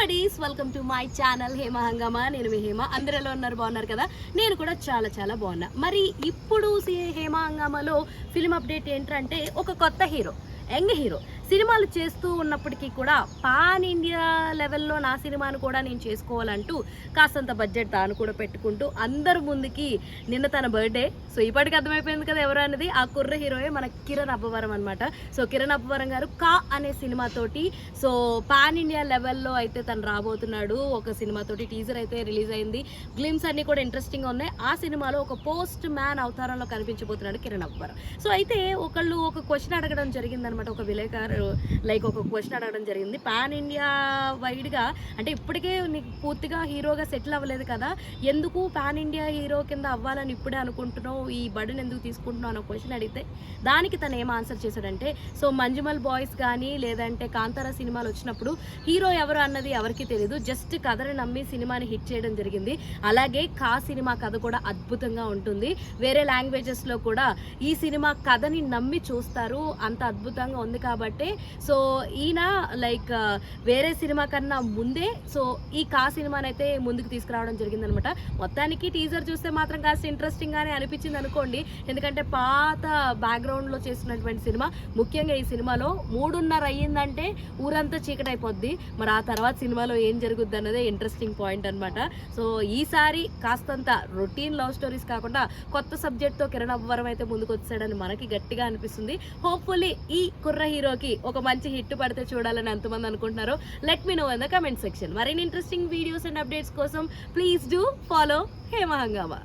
Buddies welcome to my channel Hema హంగామా. నేను మీ హేమ. అందరూ ఎలా ఉన్నారు? బాగున్నారు కదా? నేను కూడా చాలా చాలా బాగున్నా. మరి ఇప్పుడు హేమ హంగామాలో ఫిల్మ్ అప్డేట్ ఏంటంటే ఒక కొత్త హీరో, యంగ్ హీరో సినిమాలు చేస్తూ ఉన్నప్పటికీ కూడా పాన్ ఇండియా లెవెల్లో నా సినిమాను కూడా నేను చేసుకోవాలంటూ కాస్తంత బడ్జెట్ తాను కూడా పెట్టుకుంటూ అందరు ముందుకి నిన్న తన బర్త్డే. సో ఇప్పటికి అర్థమైపోయింది కదా ఎవరు అనేది. ఆ కుర్ర హీరోయే మన కిరణ్ అబ్బవరం అనమాట. సో కిరణ్ అబ్బవరం గారు కా అనే సినిమాతోటి సో పాన్ ఇండియా లెవెల్లో అయితే తను రాబోతున్నాడు. ఒక సినిమాతోటి టీజర్ అయితే రిలీజ్ అయింది. గ్లిమ్స్ అన్ని కూడా ఇంట్రెస్టింగ్గా ఉన్నాయి. ఆ సినిమాలో ఒక పోస్ట్ మ్యాన్ అవతారంలో కనిపించబోతున్నాడు కిరణ్ అబ్బవరం. సో అయితే ఒకళ్ళు ఒక క్వశ్చన్ అడగడం జరిగిందనమాట. ఒక విలేకరు ఒక క్వశ్చన్ అడగడం జరిగింది. పాన్ ఇండియా వైడ్గా అంటే ఇప్పటికే నీకు పూర్తిగా హీరోగా సెటిల్ అవ్వలేదు కదా, ఎందుకు పాన్ ఇండియా హీరో కింద అవ్వాలని ఇప్పుడే అనుకుంటున్నావు, ఈ బడిని ఎందుకు తీసుకుంటున్నావు అన్న క్వశ్చన్ అడిగితే దానికి తను ఏం ఆన్సర్ చేశాడంటే, సో మంజుమల్ బాయ్స్ కానీ లేదంటే కాంతారా సినిమాలు వచ్చినప్పుడు హీరో ఎవరు అన్నది ఎవరికి తెలియదు, జస్ట్ కథని నమ్మి సినిమాని హిట్ చేయడం జరిగింది. అలాగే కా సినిమా కథ కూడా అద్భుతంగా ఉంటుంది. వేరే లాంగ్వేజెస్లో కూడా ఈ సినిమా కథని నమ్మి చూస్తారు, అంత అద్భుతంగా ఉంది కాబట్టి సో ఈయన వేరే సినిమా కన్నా ముందే సో ఈ కా సినిమాని అయితే ముందుకు తీసుకురావడం జరిగిందనమాట. మొత్తానికి టీజర్ చూస్తే మాత్రం కాస్త ఇంట్రెస్టింగ్గానే అనిపించింది అనుకోండి. ఎందుకంటే పాత బ్యాక్గ్రౌండ్లో చేసినటువంటి సినిమా, ముఖ్యంగా ఈ సినిమాలో 3:30 అయ్యిందంటే ఊరంతా చీకటైపోద్ది. మరి ఆ తర్వాత సినిమాలో ఏం జరుగుద్ది అన్నదే ఇంట్రెస్టింగ్ పాయింట్ అనమాట. సో ఈసారి కాస్తంత రొటీన్ లవ్ స్టోరీస్ కాకుండా కొత్త సబ్జెక్ట్తో కిరణ్ అబ్బవరం అయితే ముందుకు వచ్చాడని మనకి గట్టిగా అనిపిస్తుంది. హోప్ఫుల్లీ ఈ కుర్ర హీరోకి ఒక మంచి హిట్ పడితే చూడాలని ఎంతమంది అనుకుంటున్నారో let me know in the comment section. మరిన్ని ఇంట్రెస్టింగ్ వీడియోస్ అండ్ అప్డేట్స్ కోసం ప్లీజ్ డూ ఫాలో హేమ హంగామా.